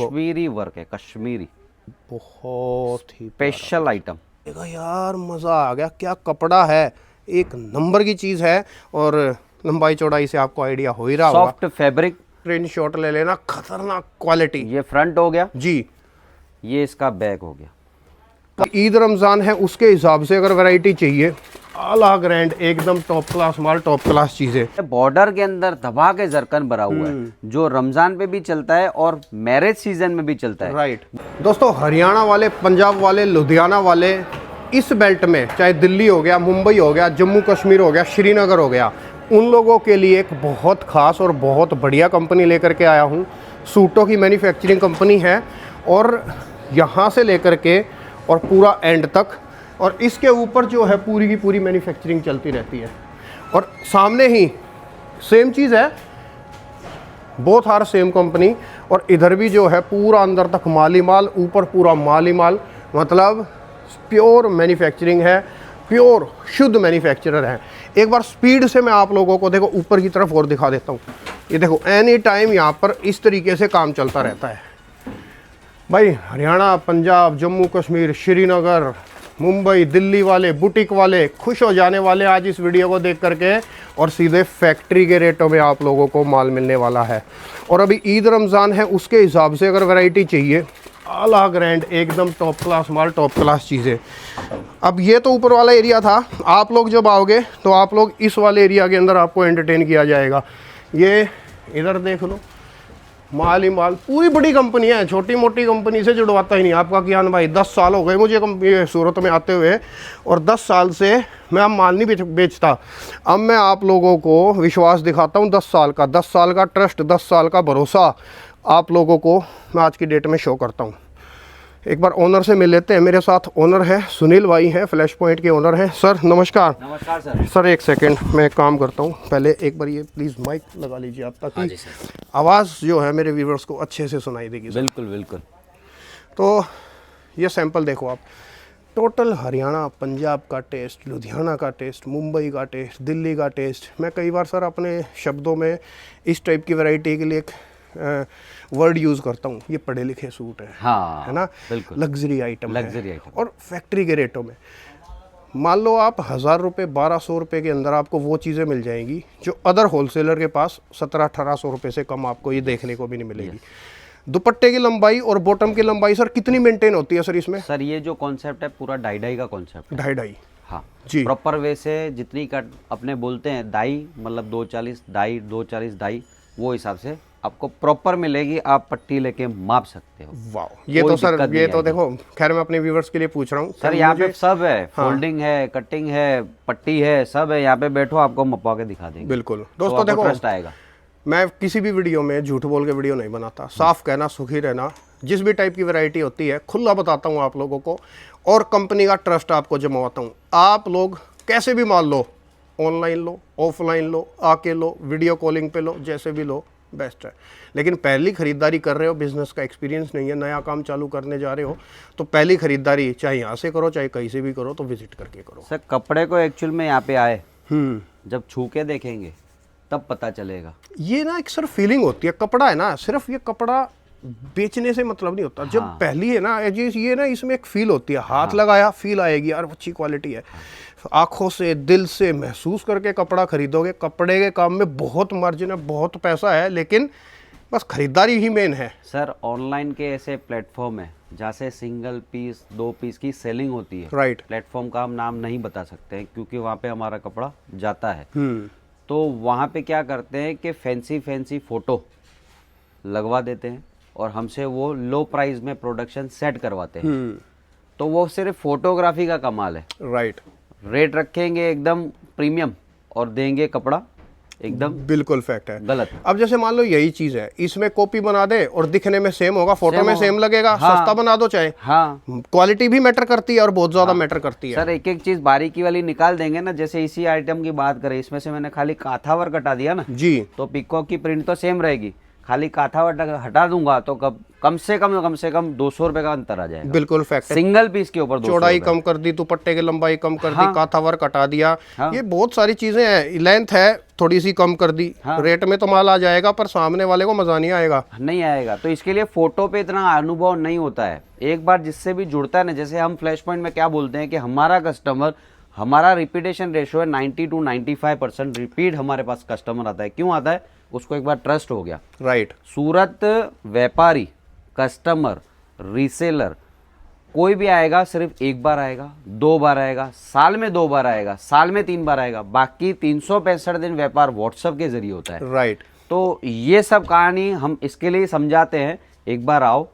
Kashmiri work है, कश्मीरी बहुत ही special item. देखा यार, मज़ा आ गया। क्या कपड़ा है, एक नंबर की चीज़ है। और लंबाई चौड़ाई से आपको आइडिया हो ही रहा होगा। सॉफ्ट फैब्रिक, स्क्रीनशॉट ले लेना, खतरनाक क्वालिटी। ये फ्रंट हो गया जी, ये इसका बैक हो गया। ईद रमज़ान है, उसके हिसाब से अगर वैरायटी चाहिए, आला ग्रैंड, एकदम टॉप क्लास माल, टॉप क्लास चीज़ें। बॉर्डर के अंदर दबा के जरकन भरा हुआ है, जो रमजान पे भी चलता है और मैरिज सीजन में भी चलता है। राइट दोस्तों, हरियाणा वाले, पंजाब वाले, लुधियाना वाले, इस बेल्ट में चाहे दिल्ली हो गया, मुंबई हो गया, जम्मू कश्मीर हो गया, श्रीनगर हो गया, उन लोगों के लिए एक बहुत ख़ास और बहुत बढ़िया कंपनी लेकर के आया हूँ। सूटों की मैन्युफैक्चरिंग कंपनी है, और यहाँ से लेकर के और पूरा एंड तक, और इसके ऊपर जो है पूरी की पूरी मैन्युफैक्चरिंग चलती रहती है। और सामने ही सेम चीज़ है, बोथ आर सेम कंपनी। और इधर भी जो है पूरा अंदर तक माली माल, ऊपर पूरा माली माल, मतलब प्योर मैन्युफैक्चरिंग है, प्योर शुद्ध मैन्युफैक्चरर है। एक बार स्पीड से मैं आप लोगों को देखो ऊपर की तरफ और दिखा देता हूँ। ये देखो, एनी टाइम यहाँ पर इस तरीके से काम चलता रहता है भाई। हरियाणा, पंजाब, जम्मू कश्मीर, श्रीनगर, मुंबई, दिल्ली वाले, बुटीक वाले खुश हो जाने वाले आज इस वीडियो को देख करके। और सीधे फैक्ट्री के रेटों में आप लोगों को माल मिलने वाला है। और अभी ईद रमज़ान है, उसके हिसाब से अगर वैरायटी चाहिए, आला ग्रैंड, एकदम टॉप क्लास माल, टॉप क्लास चीज़ें। अब ये तो ऊपर वाला एरिया था, आप लोग जब आओगे तो आप लोग इस वाले एरिया के अंदर आपको एंटरटेन किया जाएगा। ये इधर देख लो, माल ही माल, पूरी बड़ी कंपनी है, छोटी मोटी कंपनी से जुड़वाता ही नहीं। आपका कियान भाई, 10 साल हो गए मुझे सूरत में आते हुए, और 10 साल से मैं अब माल नहीं बेचता। अब मैं आप लोगों को विश्वास दिखाता हूँ 10 साल का, 10 साल का ट्रस्ट, 10 साल का भरोसा आप लोगों को मैं आज की डेट में शो करता हूँ। एक बार ओनर से मिल लेते हैं। मेरे साथ ओनर है, सुनील भाई हैं, फ्लैश पॉइंट के ओनर हैं। सर नमस्कार। नमस्कार सर। सर एक सेकंड, मैं एक काम करता हूँ, पहले एक बार ये प्लीज़ माइक लगा लीजिए आप, ताकि आवाज़ जो है मेरे व्यूवर्स को अच्छे से सुनाई देगी। बिल्कुल बिल्कुल। तो ये सैंपल देखो आप, टोटल हरियाणा, पंजाब का टेस्ट, लुधियाना का टेस्ट, मुंबई का टेस्ट, दिल्ली का टेस्ट। मैं कई बार सर अपने शब्दों में इस टाइप की वैरायटी के लिए एक वर्ड यूज़ करता हूँ, ये पढ़े लिखे सूट है। हाँ, है ना, बिल्कुल। लग्जरी आइटम, लग्जरी आइटम, और फैक्ट्री के रेटों में। मान लो आप 1000 रुपये, 1200 रुपये के अंदर आपको वो चीज़ें मिल जाएंगी जो अदर होलसेलर के पास 1700-1800 रुपये से कम आपको ये देखने को भी नहीं मिलेगी। दुपट्टे की लंबाई और बॉटम की लंबाई सर कितनी मेंटेन होती है सर इसमें? सर ये जो कॉन्सेप्ट है पूरा डाई का कॉन्सेप्ट है। ढाई। हाँ जी, प्रॉपर वे से जितनी कट अपने बोलते हैं दाई, मतलब 240 दाई, 240 दाई, वो हिसाब से आपको प्रॉपर मिलेगी। आप पट्टी लेके माप सकते हो। वाह, ये कोई तो सर, दिक्कत ये नहीं तो आएगी। देखो, खैर मैं अपने व्यूवर्स के लिए पूछ रहा हूँ सर, यहाँ पे सब है, फोल्डिंग है, कटिंग है, पट्टी है, सब है। यहाँ पे बैठो, आपको मपवा के दिखा देंगे। बिल्कुल तो दोस्तों, आपको देखो ट्रस्ट आएगा। मैं किसी भी वीडियो में झूठ बोल के वीडियो नहीं बनाता, साफ कहना, सुखी रहना। जिस भी टाइप की वैरायटी होती है खुला बताता हूँ आप लोगों को, और कंपनी का ट्रस्ट आपको जमाता हूँ। आप लोग कैसे भी माल लो, ऑनलाइन लो, ऑफलाइन लो, आके लो, वीडियो कॉलिंग पे लो, जैसे भी लो, बेस्ट है। लेकिन पहली खरीदारी कर रहे हो, बिजनेस का एक्सपीरियंस नहीं है, नया काम चालू करने जा रहे हो, तो पहली खरीदारी चाहे यहाँ से करो चाहे कहीं से भी करो, तो विजिट करके करो। सर कपड़े को एक्चुअल में यहाँ पे आए, जब छू के देखेंगे तब पता चलेगा। ये ना एक सर फीलिंग होती है, कपड़ा है ना, सिर्फ ये कपड़ा बेचने से मतलब नहीं होता। जब पहली है ना ये ना, इसमें एक फील होती है, हाथ लगाया फील आएगी, यार अच्छी क्वालिटी है। आंखों से, दिल से महसूस करके कपड़ा खरीदोगे। कपड़े के काम में बहुत मार्जिन है, बहुत पैसा है, लेकिन बस खरीदारी ही मेन है। सर ऑनलाइन के ऐसे प्लेटफॉर्म है जहाँ से सिंगल पीस, 2 पीस की सेलिंग होती है। राइट। प्लेटफॉर्म का हम नाम नहीं बता सकते हैं क्योंकि वहाँ पे हमारा कपड़ा जाता है। तो वहाँ पे क्या करते हैं कि फैंसी फोटो लगवा देते हैं और हमसे वो लो प्राइस में प्रोडक्शन सेट करवाते हैं। तो वो सिर्फ फोटोग्राफी का कमाल है। राइट। रेट रखेंगे एकदम प्रीमियम और देंगे कपड़ा एकदम बिल्कुल फैक्ट है। गलत। अब जैसे मान लो यही चीज है, इसमें कॉपी बना दे और दिखने में सेम होगा, फोटो में होगा। सेम लगेगा। हाँ। सस्ता बना दो चाहे, हाँ क्वालिटी भी मैटर करती है और बहुत ज्यादा मैटर करती है। सर, एक एक चीज बारीकी वाली निकाल देंगे ना। जैसे इसी आइटम की बात करें, इसमें से मैंने खाली काथा वर्क हटा दिया ना जी, तो पिकॉक की प्रिंट तो सेम रहेगी, खाली काथा वाटा हटा दूंगा तो कम से कम 200 रुपए का अंतर आ जाएगा। बिल्कुल फैक्ट है। सिंगल पीस के ऊपर 200 चौड़ाई रुपए। कम कर दी, दुपट्टे की लंबाई कम कर हाँ। दी, काथा वर्क हटा दिया, हाँ। ये बहुत सारी चीजें हैं। लेंथ है थोड़ी सी कम कर दी, हाँ। रेट में तो माल आ जाएगा पर सामने वाले को मजा नहीं आएगा। नहीं आएगा। तो इसके लिए फोटो पे इतना अनुभव नहीं होता है। एक बार जिससे भी जुड़ता है ना, जैसे हम फ्लैश पॉइंट में क्या बोलते हैं कि हमारा कस्टमर, हमारा रिपीटेशन रेशियो है 90 to 95% रिपीट हमारे पास कस्टमर आता है। क्यों आता है? उसको एक बार ट्रस्ट हो गया। राइट। सूरत व्यापारी, कस्टमर, रीसेलर कोई भी आएगा, सिर्फ एक बार आएगा, 2 बार आएगा, साल में 2 बार आएगा, साल में 3 बार आएगा, बाकी 365 दिन व्यापार व्हाट्सएप के जरिए होता है। राइट। तो ये सब कहानी हम इसके लिए समझाते हैं, एक बार आओ,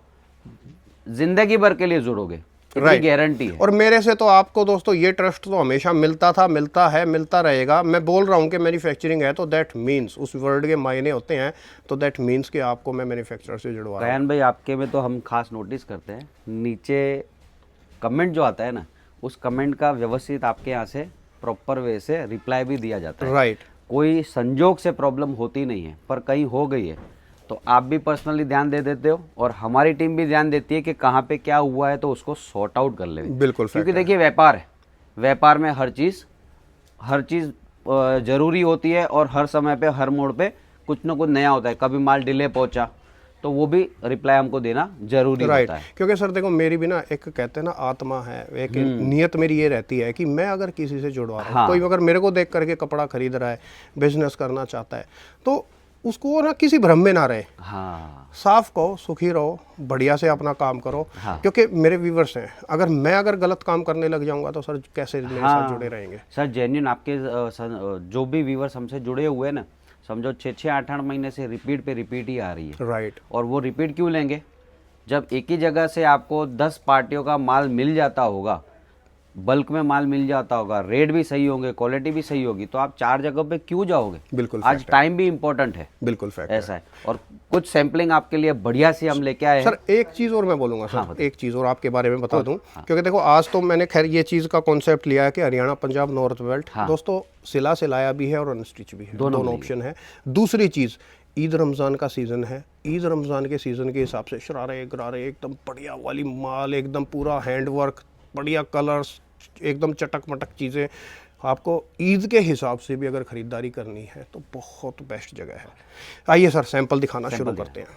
जिंदगी भर के लिए जुड़ोगे, इतनी गारंटी है। और मेरे से तो आपको दोस्तों ये ट्रस्ट तो हमेशा मिलता था, मिलता है, मिलता रहेगा। मैं बोल रहा हूँ कि मैन्युफैक्चरिंग है तो दैट मीन्स, उस वर्ड के मायने होते हैं, तो दैट मीन्स कि आपको मैं मैन्युफैक्चरर से जुड़वा रहा हूँ। कयान भाई, आपके में तो हम खास नोटिस करते हैं, नीचे कमेंट जो आता है ना, उस कमेंट का व्यवस्थित आपके यहाँ से प्रॉपर वे से रिप्लाई भी दिया जाता है। राइट। कोई संजोग से प्रॉब्लम होती नहीं है, पर कहीं हो गई है तो आप भी पर्सनली ध्यान दे देते हो और हमारी टीम भी ध्यान देती है कि कहाँ पे क्या हुआ है, तो उसको सॉर्ट आउट कर ले। बिल्कुल। क्योंकि देखिए व्यापार है, व्यापार में हर चीज़ जरूरी होती है और हर समय पे, हर मोड़ पे कुछ ना कुछ नया होता है। कभी माल डिले पहुंचा तो वो भी रिप्लाई हमको देना जरूरी होता है। क्योंकि सर देखो, मेरी भी ना एक कहते हैं ना आत्मा है, एक नियत मेरी ये रहती है कि मैं अगर किसी से जुड़वा रहा हूँ, कोई अगर मेरे को देख करके कपड़ा खरीद रहा है, बिजनेस करना चाहता है, तो उसको ना किसी भ्रम में ना रहे। हाँ। साफ कहो, सुखी रहो, बढ़िया से अपना काम करो। हाँ। क्योंकि मेरे व्यूवर्स हैं, अगर गलत काम करने लग जाऊंगा तो सर कैसे मेरे साथ जुड़े रहेंगे? सर जेन्युइन आपके जो भी व्यूवर्स हमसे जुड़े हुए हैं ना, समझो 6-6, 8-8 महीने से रिपीट पे रिपीट ही आ रही है। राइट। और वो रिपीट क्यों लेंगे? जब एक ही जगह से आपको 10 पार्टियों का माल मिल जाता होगा, बल्क में माल मिल जाता होगा, रेट भी सही होंगे, क्वालिटी भी सही होगी, तो आप 4 जगह पे क्यों जाओगे? बिल्कुल। आज टाइम भी इम्पोर्टेंट है। बिल्कुल फैक्ट ऐसा है। और कुछ सैम्पलिंग आपके लिए बढ़िया सी हम लेके आए हैं। सर एक चीज़ और मैं बोलूँगा सर, हाँ, एक चीज़ और आपके बारे में बता दूं। क्योंकि देखो आज तो मैंने खैर ये चीज़ का कॉन्सेप्ट लिया है कि हरियाणा पंजाब नॉर्थ बेल्ट, दोस्तों सिला सिलाया भी है और अनस्टिच भी है, दोनों ऑप्शन है। दूसरी चीज़, ईद रमज़ान का सीज़न है, ईद रमज़ान के सीज़न के हिसाब से शरारे गरारे एकदम बढ़िया वाली माल, एकदम पूरा हैंड वर्क, बढ़िया कलर्स, एकदम चटक मटक चीज़ें, आपको ईद के हिसाब से भी अगर ख़रीदारी करनी है तो बहुत बेस्ट जगह है। आइए सर सैंपल दिखाना शुरू करते हैं।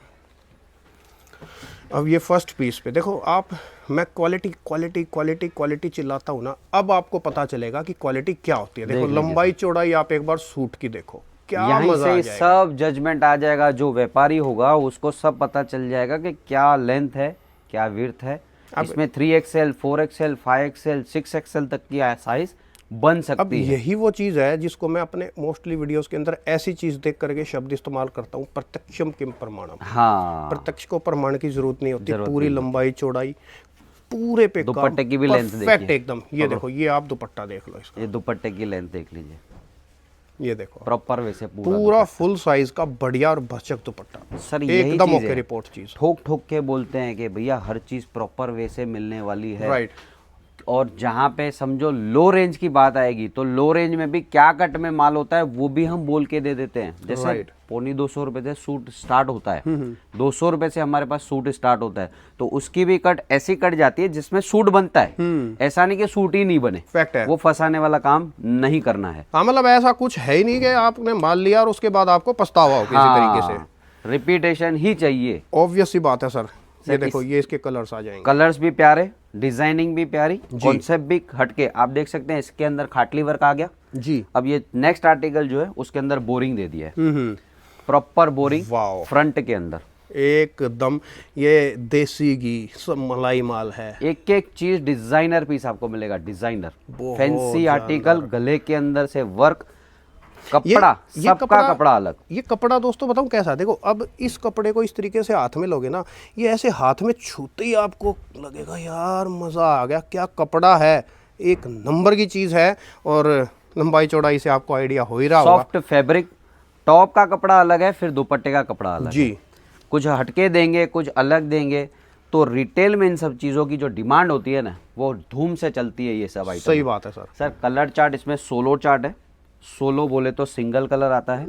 अब ये फर्स्ट पीस पे देखो आप, मैं क्वालिटी क्वालिटी क्वालिटी क्वालिटी चिल्लाता हूँ ना, अब आपको पता चलेगा कि क्वालिटी क्या होती है। देखो लंबाई चौड़ाई आप एक बार सूट की देखो, क्या यहीं मजा से सब जजमेंट आ जाएगा। जो व्यापारी होगा उसको सब पता चल जाएगा कि क्या लेंथ है, क्या विड्थ है। इसमें 3XL, 4XL, 5XL, 6XL तक की साइज बन सकती है। यही वो चीज़ है जिसको मैं अपने मोस्टली वीडियोस के अंदर ऐसी चीज़ देख करके शब्द इस्तेमाल करता हूँ, प्रत्यक्षम किम प्रमाणम। हाँ, प्रत्यक्ष को प्रमाण की जरूरत नहीं होती। पूरी लंबाई चौड़ाई पूरे पे, दुपट्टे की भी लेंथ देखिए एकदम। ये देखो, ये आप दुपट्टा देख लो इसका, ये दुपट्टे की लेंथ देख लीजिए, ये देखो प्रॉपर वैसे पूरा फुल साइज का बढ़िया और भचक दुपट्टा। सर एकदम ओके रिपोर्ट चीज। ठोक ठोक के बोलते हैं कि भैया हर चीज प्रॉपर वे से मिलने वाली है। राइट। और जहाँ पे समझो लो रेंज की बात आएगी तो लो रेंज में भी क्या कट में माल होता है वो भी हम बोल के दे देते हैं। जैसे 250 रुपए से सूट स्टार्ट होता है, 200 रुपए से हमारे पास सूट स्टार्ट होता है, तो उसकी भी कट ऐसी कट जाती है जिसमें सूट बनता है। ऐसा नहीं कि सूट ही नहीं बने, फैक्ट है। वो फंसाने वाला काम नहीं करना है। हाँ, मतलब ऐसा कुछ है ही नहीं कि आपने माल लिया और उसके बाद आपको पछतावा हो किसी तरीके से। रिपीटेशन ही चाहिए। ऑब्वियस सी बात है सर। ये देखो, ये इसके कलर्स आ जाएंगे, कलर्स भी प्यारे, डिजाइनिंग भी प्यारी, कॉन्सेप्ट भी हटके। आप देख सकते हैं इसके अंदर खाटली वर्क आ गया जी। अब ये नेक्स्ट आर्टिकल जो है उसके अंदर बोरिंग दे दिया है, प्रॉपर बोरिंग फ्रंट के अंदर एकदम। ये देसी घी सब मलाई माल है, एक एक चीज डिजाइनर पीस आपको मिलेगा, डिजाइनर फैंसी आर्टिकल, गले के अंदर से वर्क, कपड़ा सबका कपड़ा अलग। ये कपड़ा दोस्तों बताऊं कैसा, देखो अब इस कपड़े को इस तरीके से हाथ में लोगे ना, ये ऐसे हाथ में छूते ही आपको लगेगा यार मजा आ गया, क्या कपड़ा है, एक नंबर की चीज है। और लंबाई चौड़ाई से आपको आइडिया हो ही रहा होगा। सॉफ्ट फैब्रिक, टॉप का कपड़ा अलग है, फिर दुपट्टे का कपड़ा अलग जी। कुछ हटके देंगे, कुछ अलग देंगे। तो रिटेल में इन सब चीज़ों की जो डिमांड होती है ना, वो धूम से चलती है ये सब आइटम। सही बात है सर। सर कलर चार्ट इसमें सोलो चार्ट है। सोलो बोले तो सिंगल कलर आता है,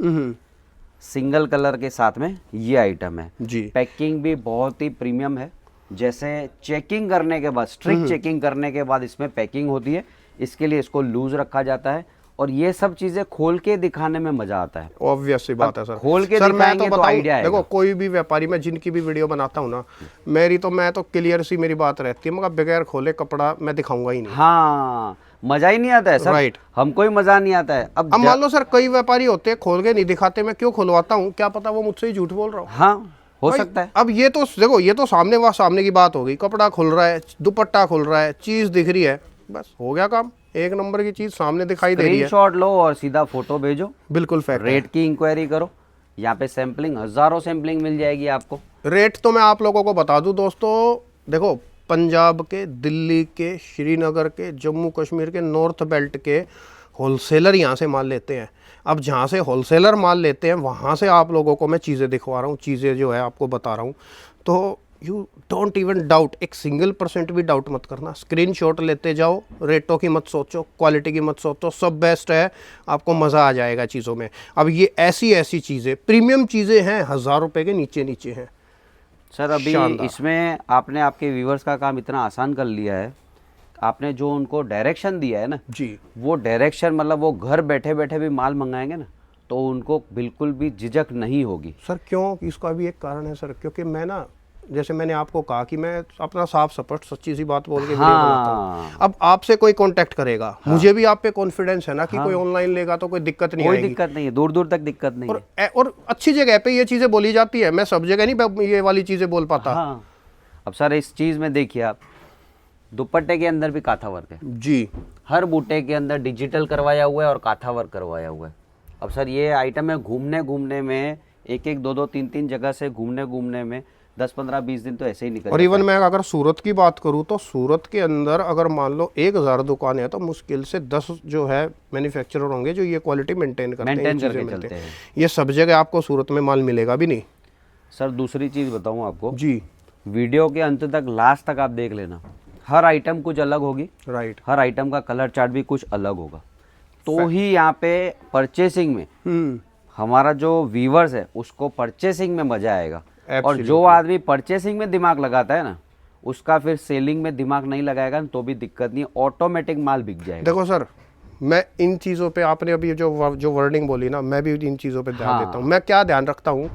सिंगल कलर के साथ में ये आइटम है जी। पैकिंग भी बहुत ही प्रीमियम है। जैसे चेकिंग करने के बाद, स्ट्रिक्ट चेकिंग करने के बाद इसमें पैकिंग होती है, इसके लिए इसको लूज रखा जाता है और ये सब चीजें खोल के दिखाने में मजा आता है। ऑब्वियस सी बात है सर। खोल के सर मैं तो दिखाएंगे तो आइडिया आएगा। देखो कोई भी व्यापारी, मैं जिनकी भी वीडियो बनाता हूँ ना, मैं तो क्लियर सी मेरी बात रहती है, मगर बगैर खोले कपड़ा मैं दिखाऊंगा ही नहीं। हाँ, मजा ही नहीं आता है सर। राइट। हमको ही मजा नहीं आता है। अब मान लो सर कई व्यापारी होते हैं खोल के नहीं दिखाते, मैं क्यों खुलवाता हूँ, क्या पता वो मुझसे ही झूठ बोल रहा हूँ। हाँ, हो भाई, सकता है। अब ये तो देखो, ये तो सामने की बात हो गई, कपड़ा खुल रहा है, दुपट्टा खुल रहा है, चीज दिख रही है, बस हो गया काम। एक नंबर की चीज सामने दिखाई दे रही है, स्क्रीनशॉट लो और सीधा फोटो भेजो, बिल्कुल फैक्ट। रेट की इंक्वायरी करो, यहाँ पे सैम्पलिंग, हजारों सैम्पलिंग मिल जाएगी आपको। रेट तो मैं आप लोगों को बता दूं दोस्तों, देखो पंजाब के, दिल्ली के, श्रीनगर के, जम्मू कश्मीर के, नॉर्थ बेल्ट के होलसेलर यहाँ से माल लेते हैं। अब जहाँ से होलसेलर माल लेते हैं वहाँ से आप लोगों को मैं चीज़ें दिखवा रहा हूँ, चीज़ें जो है आपको बता रहा हूँ, तो यू डोंट इवन डाउट, एक सिंगल % भी डाउट मत करना। स्क्रीनशॉट लेते जाओ, रेटों की मत सोचो, क्वालिटी की मत सोचो, सब बेस्ट है, आपको मज़ा आ जाएगा चीज़ों में। अब ये ऐसी चीज़ें, प्रीमियम चीज़ें हैं, 1000 रुपये के नीचे हैं सर। अभी इसमें आपने आपके व्यूवर्स का काम इतना आसान कर लिया है, आपने जो उनको डायरेक्शन दिया है ना जी, वो डायरेक्शन, मतलब वो घर बैठे बैठे भी माल मंगाएंगे ना तो उनको बिल्कुल भी झिझक नहीं होगी। सर क्यों, इसका भी एक कारण है सर, क्योंकि मैं ना, जैसे मैंने आपको कहा कि मैं अपना साफ सपट सच्ची सी बात बोल के वीडियो बनाता हूँ। अब आपसे कोई कांटेक्ट करेगा, मुझे भी आप पे कॉन्फिडेंस है ना कि कोई ऑनलाइन लेगा तो कोई दिक्कत नहीं आएगी। कोई दिक्कत नहीं है, दूर दूर तक दिक्कत नहीं है। और अच्छी जगह पे ये चीजें बोली जाती है, मैं सब जगह नहीं ये वाली चीजें बोल पाता। हाँ। अब सर इस चीज में देखिए आप, दुपट्टे के अंदर भी काथा वर्क है जी, हर बूटे के अंदर डिजिटल करवाया हुआ है और काथा वर्क करवाया हुआ है। अब सर ये आइटम है, घूमने में एक 2 3 जगह से घूमने में 10 15 20 दिन तो ऐसे ही निकल। और इवन मैं अगर सूरत की बात करूं तो सूरत के अंदर अगर मान लो 1000 दुकान है तो मुश्किल से 10 जो है मैन्युफैक्चरर होंगे जो ये क्वालिटी मेंटेन करके चलते हैं। ये सब जगह आपको सूरत में माल मिलेगा भी नहीं। सर दूसरी चीज बताऊं आपको जी, वीडियो के अंत तक, लास्ट तक आप देख लेना, हर आइटम कुछ अलग होगी। राइट। हर आइटम का कलर चार्ट भी कुछ अलग होगा, तो ही यहाँ पे परचेसिंग में हमारा जो व्यूवर्स है उसको परचेसिंग में मजा आएगा। और जो आदमी परचेसिंग में दिमाग लगाता है ना, उसका फिर सेलिंग में दिमाग नहीं लगाएगा तो भी दिक्कत नहीं, ऑटोमेटिक माल बिक जाएगा। देखो सर, मैं इन चीज़ों पे, आपने अभी जो वर्डिंग बोली ना, मैं भी इन चीज़ों पे ध्यान देता हूँ। मैं क्या ध्यान रखता हूँ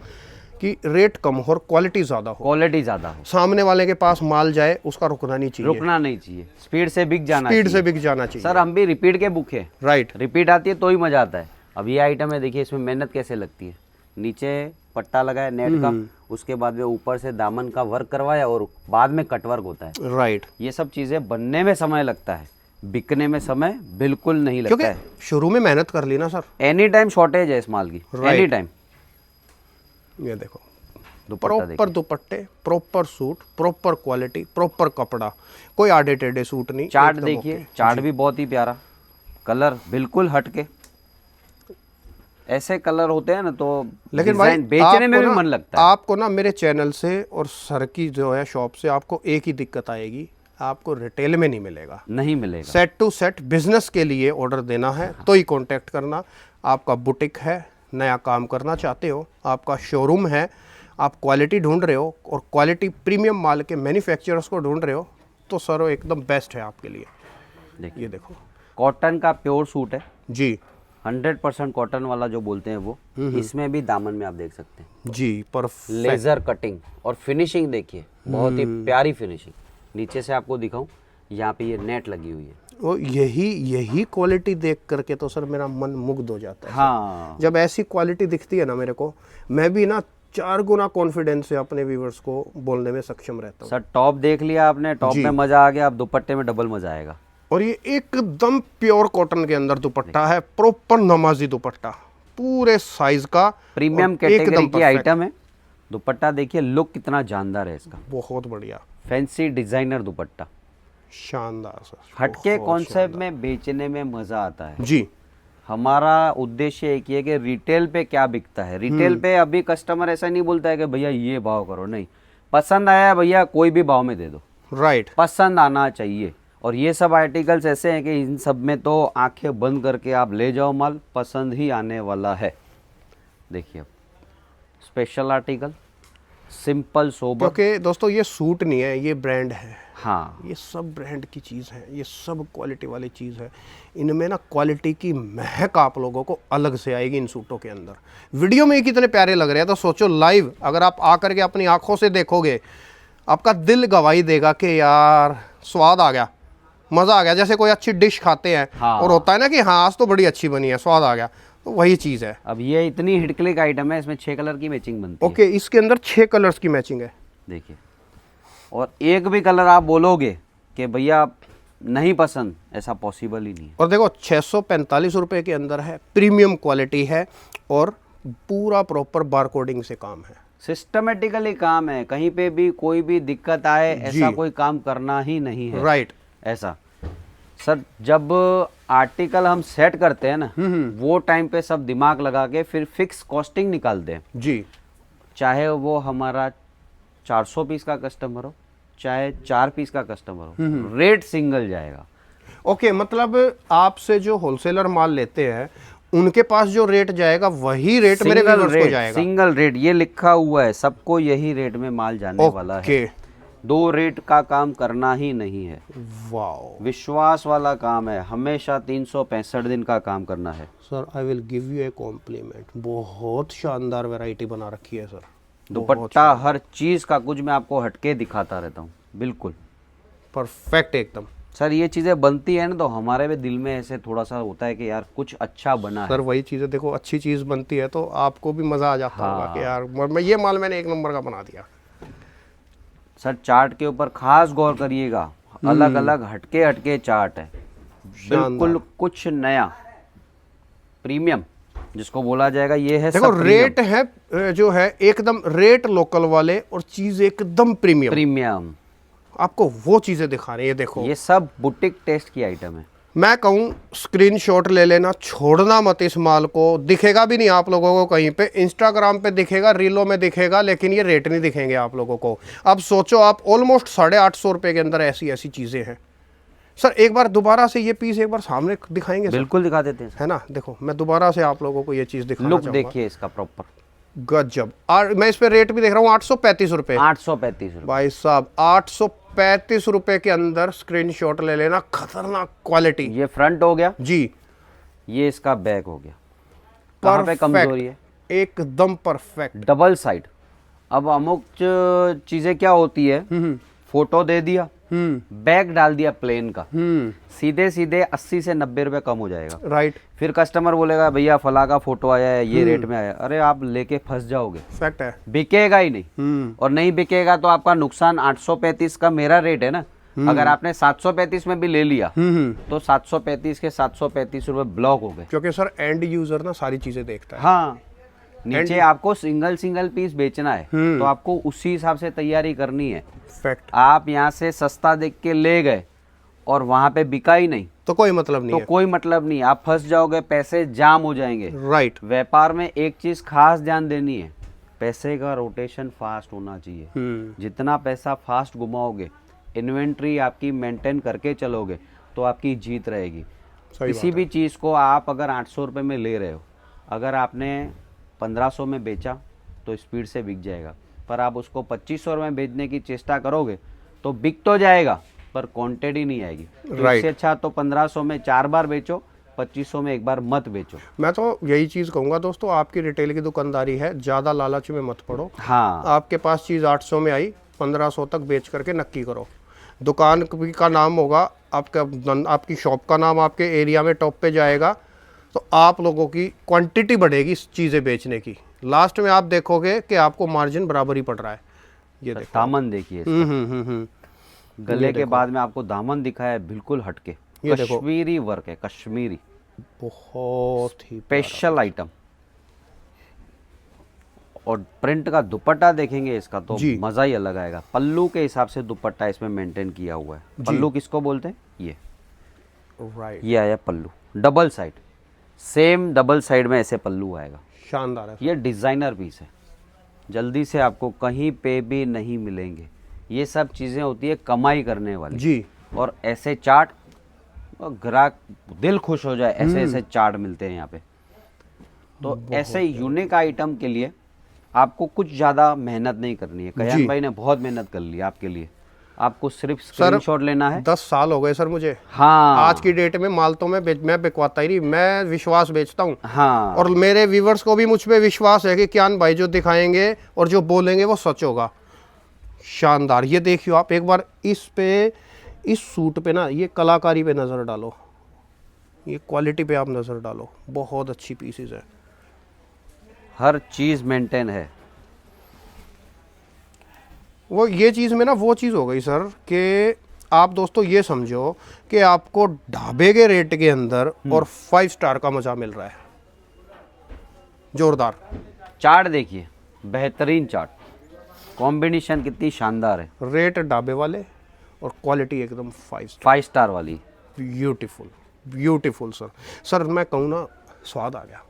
कि रेट कम हो और क्वालिटी ज़्यादा हो। क्वालिटी ज़्यादा हो, सामने वाले के पास माल जाए, उसका रुकना नहीं चाहिए, स्पीड से बिक जाना चाहिए। सर हम भी रिपीट के बुक है। राइट। रिपीट आती है तो ही मजा आता है। अब ये आइटम है, देखिए इसमें मेहनत कैसे लगती है। नीचे पट्टा लगा है नेट का, उसके बाद में ऊपर से दामन का वर्क करवाया और बाद में कट वर्क होता है। राइट। ये सब चीजें बनने में समय लगता है, बिकने में समय बिल्कुल नहीं लगता है। शुरू में मेहनत कर ली ना सर। एनी टाइम शॉर्टेज है इस माल की, एनी टाइम। ये देखो, प्रॉपर दुपट्टे, proper suit, proper quality, proper कपड़ा, कोई आड़े टेढ़े सूट नहीं। चार्ट देखिए, चार्ट भी बहुत ही प्यारा, कलर बिल्कुल हटके। ऐसे कलर होते हैं ना तो लेकिन भाई बेचने में भी मन लगता है। आपको ना मेरे चैनल से और सर की जो है शॉप से आपको एक ही दिक्कत आएगी, आपको रिटेल में नहीं मिलेगा। नहीं मिलेगा। सेट टू सेट बिजनेस के लिए ऑर्डर देना है तो ही कांटेक्ट करना। आपका बुटीक है, नया काम करना चाहते हो, आपका शोरूम है, आप क्वालिटी ढूंढ रहे हो और क्वालिटी प्रीमियम माल के मैन्युफैक्चरर्स को ढूंढ रहे हो, तो सर वो एकदम बेस्ट है आपके लिए। देखिए, ये देखो, कॉटन का प्योर सूट है जी, 100% कॉटन वाला जो बोलते हैं वो। इसमें भी दामन में आप देख सकते हैं जी, परफेक्ट लेजर कटिंग और फिनिशिंग देखिए, बहुत ही प्यारी फिनिशिंग। नीचे से आपको दिखाऊं, यहाँ पे ये नेट लगी हुई है। वो यही क्वालिटी देख करके तो सर मेरा मन मुग्ध हो जाता है। हाँ, जब ऐसी क्वालिटी दिखती है ना मेरे को, मैं भी ना 4 गुना कॉन्फिडेंस से अपने व्यूवर्स को बोलने में सक्षम रहता हूँ। सर टॉप देख लिया आपने, टॉप में मजा आ गया, अब दुपट्टे में डबल मजा आएगा। और ये एकदम प्योर कॉटन के अंदर दुपट्टा है, प्रॉपर नमाजी दुपट्टा, पूरे साइज का, प्रीमियम कैटेगरी की आइटम है। दुपट्टा देखिए, लुक कितना जानदार है इसका, बहुत बढ़िया, फैंसी डिजाइनर दुपट्टा, शानदार सर। हटके कॉन्सेप्ट में बेचने में मजा आता है जी। हमारा उद्देश्य एक ही है कि रिटेल पे क्या बिकता है। रिटेल पे अभी कस्टमर ऐसा नहीं बोलता है कि भैया ये भाव करो, नहीं, पसंद आया भैया कोई भी भाव में दे दो, राइट, पसंद आना चाहिए। और ये सब आर्टिकल्स ऐसे हैं कि इन सब में तो आंखें बंद करके आप ले जाओ, माल पसंद ही आने वाला है। देखिए, स्पेशल आर्टिकल, सिंपल सोबर। क्योंकि दोस्तों ये सूट नहीं है, ये ब्रांड है। हाँ, ये सब ब्रांड की चीज़ है, ये सब क्वालिटी वाली चीज़ है। इनमें ना क्वालिटी की महक आप लोगों को अलग से आएगी इन सूटों के अंदर। वीडियो में ही कितने प्यारे लग रहे हैं, तो सोचो लाइव अगर आप आकर के अपनी आंखों से देखोगे, आपका दिल गवाही देगा कि यार स्वाद आ गया, मज़ा आ गया। जैसे कोई अच्छी डिश खाते हैं हाँ। और होता है ना कि हाँ आज तो बड़ी अच्छी बनी है, स्वाद आ गया, तो वही चीज़ है। अब ये इतनी हिट क्लिक आइटम है, इसमें 6 कलर की मैचिंग बनती है। ओके, इसके अंदर 6 कलर्स की मैचिंग है। देखिए, और एक भी कलर आप बोलोगे कि भैया नहीं पसंद, ऐसा पॉसिबल ही नहीं है। और देखो 645 रुपये के अंदर है, प्रीमियम क्वालिटी है और पूरा प्रॉपर बारकोडिंग से काम है। सिस्टमेटिकली काम है, कहीं पे भी कोई भी दिक्कत आए ऐसा कोई काम करना ही नहीं है। राइट। ऐसा सर, जब आर्टिकल हम सेट करते हैं ना, वो टाइम पे सब दिमाग लगा के फिर फिक्स कॉस्टिंग निकालते हैं जी। चाहे वो हमारा 400 पीस का कस्टमर हो, चाहे 4 पीस का कस्टमर हो, रेट सिंगल जाएगा। ओके, मतलब आपसे जो होलसेलर माल लेते हैं उनके पास जो रेट जाएगा वही रेट मेरे सिंगल व्यूअर्स को रेट, जाएगा। सिंगल रेट, ये लिखा हुआ है, सबको यही रेट में माल जाने वाला है। ओके, 2 रेट का काम करना ही नहीं है। वाओ विश्वास वाला काम है, हमेशा 365 दिन का काम करना है। Sir, I will give you a compliment. बहुत शानदार वैरायटी बना रखी है सर। दुपट्टा हर चीज का कुछ मैं आपको हटके दिखाता रहता हूँ, बिल्कुल परफेक्ट एकदम। सर। ये चीजें बनती है ना, तो हमारे भी दिल में ऐसे थोड़ा सा होता है कि यार कुछ अच्छा बना सर है। वही चीज़ें देखो, अच्छी चीज़ बनती है तो आपको भी मज़ा आ जाता होगा कि यार मैं ये माल मैंने 1 नंबर का बना दिया। सर चार्ट के ऊपर खास गौर करिएगा, अलग अलग हटके हटके चार्ट है, बिल्कुल कुछ नया प्रीमियम जिसको बोला जाएगा, ये है देखो सब रेट है जो है एकदम रेट लोकल वाले और चीज़ एकदम प्रीमियम। प्रीमियम। आपको वो चीज़ें दिखा रहे हैं, ये देखो। ये सब बुटीक टेस्ट की आइटम है। मैं कहूँ स्क्रीनशॉट ले लेना, छोड़ना मत इस माल को। दिखेगा भी नहीं आप लोगों को कहीं पे, इंस्टाग्राम पे दिखेगा, रीलों में दिखेगा, लेकिन ये रेट नहीं दिखेंगे आप लोगों को। अब सोचो आप, ऑलमोस्ट 850 रुपये के अंदर ऐसी ऐसी चीज़ें हैं। सर एक बार दोबारा से ये पीस एक बार सामने दिखाएंगे सर? बिल्कुल दिखा देते हैं, है ना। देखो मैं दोबारा से आप लोगों को ये चीज़ दिखाना लुक चाहूँगा। देखिए इसका प्रॉपर। गजब। और मैं इस पे रेट भी देख रहा हूँ 835 रुपये। 835 रुपये भाई साहब 835 रुपये के अंदर स्क्रीनशॉट ले लेना, खतरनाक क्वालिटी। ये फ्रंट हो गया जी, ये इसका बैक हो गया। कहाँ पे कमजोरी है? एकदम परफेक्ट। Double side. अब अमुक चीजें क्या होती है, फोटो दे दिया, बैक डाल दिया प्लेन का, सीधे सीधे 80 से 90 रुपए कम हो जाएगा। राइट। फिर कस्टमर बोलेगा भैया फला का फोटो आया है, ये रेट में आया। अरे आप लेके फंस जाओगे, फैक्ट है। बिकेगा ही नहीं। और नहीं बिकेगा तो आपका नुकसान। 835 का मेरा रेट है ना, अगर आपने 735 में भी ले लिया तो 735 के 735 रुपए ब्लॉक हो गए। क्योंकि सर एंड यूजर ना सारी चीजें देखता है। हाँ, नीचे आपको सिंगल सिंगल पीस बेचना है तो आपको उसी हिसाब से तैयारी करनी है। फैक्ट। आप यहाँ से सस्ता देख के ले गए और वहां पे बिका ही नहीं तो कोई मतलब नहीं तो है। कोई मतलब नहीं, आप फंस जाओगे, पैसे जाम हो जाएंगे। राइट। व्यापार में एक चीज खास ध्यान देनी है, पैसे का रोटेशन फास्ट होना चाहिए। जितना पैसा फास्ट घुमाओगे, इन्वेंट्री आपकी मेंटेन करके चलोगे तो आपकी जीत रहेगी। किसी भी चीज को आप अगर 800 रुपये में ले रहे हो, अगर आपने 1500 में बेचा तो स्पीड से बिक जाएगा, पर आप उसको 2500 में बेचने की चेष्टा करोगे तो बिक तो जाएगा पर क्वांटिटी नहीं आएगी। तो इससे अच्छा तो 1500 में 4 बार बेचो, 2500 में एक बार मत बेचो। मैं तो यही चीज़ कहूँगा दोस्तों, आपकी रिटेल की दुकानदारी है, ज़्यादा लालच में मत पड़ो। हाँ, आपके पास चीज़ 800 में आई, 1500 तक बेच करके नक्की करो। दुकान का नाम होगा, आपकी शॉप का नाम आपके एरिया में टॉप पे जाएगा, तो आप लोगों की क्वांटिटी बढ़ेगी चीज़ें बेचने की। लास्ट में आप देखोगे कि आपको मार्जिन बराबर ही पड़ रहा है। ये देखो दामन देखिए इसका। गले के बाद में आपको दामन दिखा है बिल्कुल हटके, कश्मीरी वर्क है, कश्मीरी, बहुत ही स्पेशल आइटम। और प्रिंट का दुपट्टा देखेंगे इसका तो मजा ही अलग आएगा। पल्लू के हिसाब से दुपट्टा इसमें मेंटेन किया हुआ है। पल्लू किसको बोलते हैं? ये राइट। ये आया pallu, double side, same double side में ऐसे पल्लू आएगा। शानदार है। ये डिजाइनर पीस है, जल्दी से आपको कहीं पे भी नहीं मिलेंगे। ये सब चीजें होती है कमाई करने वाली जी। और ऐसे चार्ट ग्राहक दिल खुश हो जाए, ऐसे ऐसे चार्ट मिलते हैं यहाँ पे। तो ऐसे यूनिक आइटम के लिए आपको कुछ ज्यादा मेहनत नहीं करनी है। कयान भाई ने बहुत मेहनत कर ली आपके लिए, आपको सिर्फ स्क्रीनशॉट लेना है। 10 साल हो गए सर मुझे। हाँ, आज की डेट में माल तो मैं बिकवाता ही नहीं, मैं विश्वास बेचता हूँ। हाँ, और मेरे व्यूवर्स को भी मुझ पे विश्वास है कि कियान भाई जो दिखाएंगे और जो बोलेंगे वो सच होगा। शानदार, ये देखियो आप एक बार इस पे, इस सूट पे ना, ये कलाकारी पे नज़र डालो, ये क्वालिटी पे आप नज़र डालो, बहुत अच्छी पीसेस है। हर चीज मेंटेन है। वो ये चीज़ में ना वो चीज़ हो गई सर कि आप दोस्तों ये समझो कि आपको ढाबे के रेट के अंदर और 5 स्टार का मज़ा मिल रहा है। जोरदार चार्ट देखिए, बेहतरीन चार्ट, कॉम्बिनेशन कितनी शानदार है। रेट ढाबे वाले और क्वालिटी एकदम 5 स्टार। 5 स्टार वाली। Beautiful beautiful sir. सर मैं कहूँ ना, स्वाद आ गया,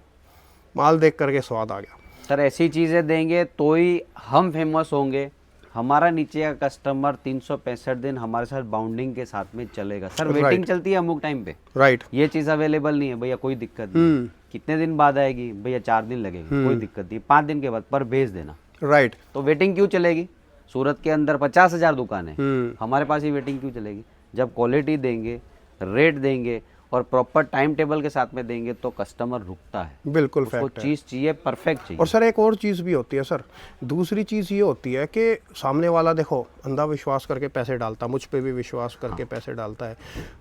माल देख करके स्वाद आ गया। सर ऐसी चीज़ें देंगे तो ही हम फेमस होंगे। हमारा नीचे का कस्टमर 365 दिन हमारे साथ बाउंडिंग के साथ में चलेगा। सर वेटिंग चलती है अमुक टाइम पे, राइट। ये चीज़ अवेलेबल नहीं है भैया, कोई दिक्कत नहीं। कितने दिन बाद आएगी भैया? 4 दिन लगेगी, कोई दिक्कत नहीं, 5 दिन के बाद पर भेज देना। राइट। तो वेटिंग क्यों चलेगी? सूरत के अंदर 50,000 दुकान है, हमारे पास ही वेटिंग क्यों चलेगी? जब क्वालिटी देंगे, रेट देंगे और प्रॉपर टाइम टेबल के साथ में देंगे तो कस्टमर रुकता है। बिल्कुल उसको फैक्ट है। चीज़ चाहिए, परफेक्ट चाहिए। और सर एक और चीज़ भी होती है सर, दूसरी चीज़ ये होती है कि सामने वाला देखो अंधा विश्वास करके पैसे डालता, मुझ पे भी विश्वास करके पैसे डालता है,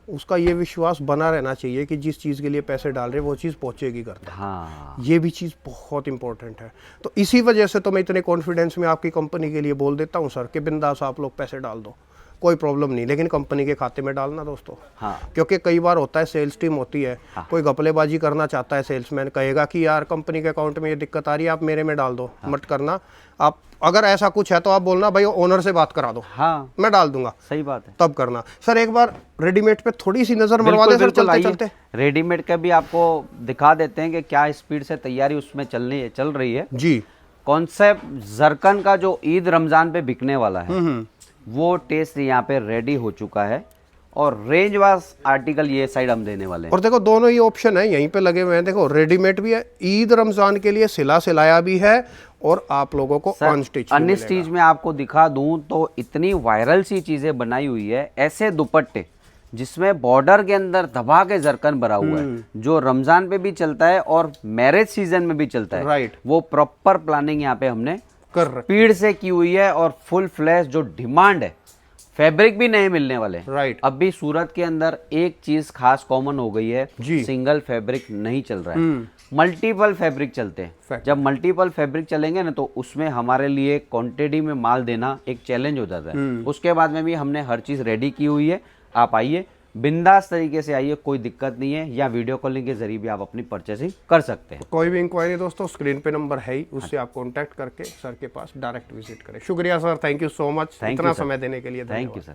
उसका ये विश्वास बना रहना चाहिए कि जिस चीज़ के लिए पैसे डाल रहे वो चीज़ पहुँचेगी घर तक। हाँ, ये भी चीज़ बहुत इंपॉर्टेंट है। तो इसी वजह से तो मैं इतने कॉन्फिडेंस में आपकी कंपनी के लिए बोल देता हूँ सर कि बिंदास आप लोग पैसे डाल दो, कोई प्रॉब्लम नहीं, लेकिन कंपनी के खाते में डालना दोस्तों। हाँ, क्योंकि कई बार होता है सेल्स टीम होती है, कोई घपलेबाजी करना चाहता है, सेल्समैन कहेगा कि यार कंपनी के अकाउंट में ये दिक्कत आ रही है, आप मेरे में डाल दो। मत करना आप, अगर ऐसा कुछ है तो आप बोलना भाई ओनर से बात करा दो, हाँ, मैं डाल दूंगा, सही बात है। तब करना। सर एक बार रेडीमेड पे थोड़ी सी नजर मरवा दे सर, चलते चलते। रेडीमेड का भी आपको दिखा देते हैं कि क्या स्पीड से तैयारी उसमें चल रही है जी। कॉन्सेप्ट जरकन का जो ईद रमजान पे बिकने वाला है वो टेस्ट यहाँ पे रेडी हो चुका है और रेंज वाइज आर्टिकल ये साइड हम देने वाले हैं। और देखो दोनों ही ऑप्शन है यहीं पे लगे हुए हैं, देखो रेडीमेड भी है, ईद रमजान के लिए सिलाया भी है और आप लोगों को अनस्टिच अनस्टिच में आपको दिखा दूं तो इतनी वायरल सी चीजें बनाई हुई है, ऐसे दुपट्टे जिसमें बॉर्डर के अंदर दबा के जरकन भरा हुआ है, जो रमजान पे भी चलता है और मैरिज सीजन में भी चलता है। राइट। वो प्रॉपर प्लानिंग यहाँ पे हमने कर रहे। स्पीड से की हुई है और फुल फ्लैश जो डिमांड है, फैब्रिक भी नए मिलने वाले हैं। राइट। अभी सूरत के अंदर एक चीज खास कॉमन हो गई है, जी। सिंगल फैब्रिक नहीं चल रहा है, मल्टीपल फैब्रिक चलते हैं। जब मल्टीपल फैब्रिक चलेंगे ना तो उसमें हमारे लिए क्वांटिटी में माल देना एक चैलेंज हो जाता है। उसके बाद में भी हमने हर चीज रेडी की हुई है, आप आइए बिंदास तरीके से आइए, कोई दिक्कत नहीं है, या वीडियो कॉलिंग के जरिए भी आप अपनी परचेसिंग कर सकते हैं। कोई भी इंक्वायरी दोस्तों स्क्रीन पे नंबर है ही, उससे आप कांटेक्ट करके सर के पास डायरेक्ट विजिट करें। शुक्रिया sir, thank you so much इतना समय देने के लिए। Thank you sir.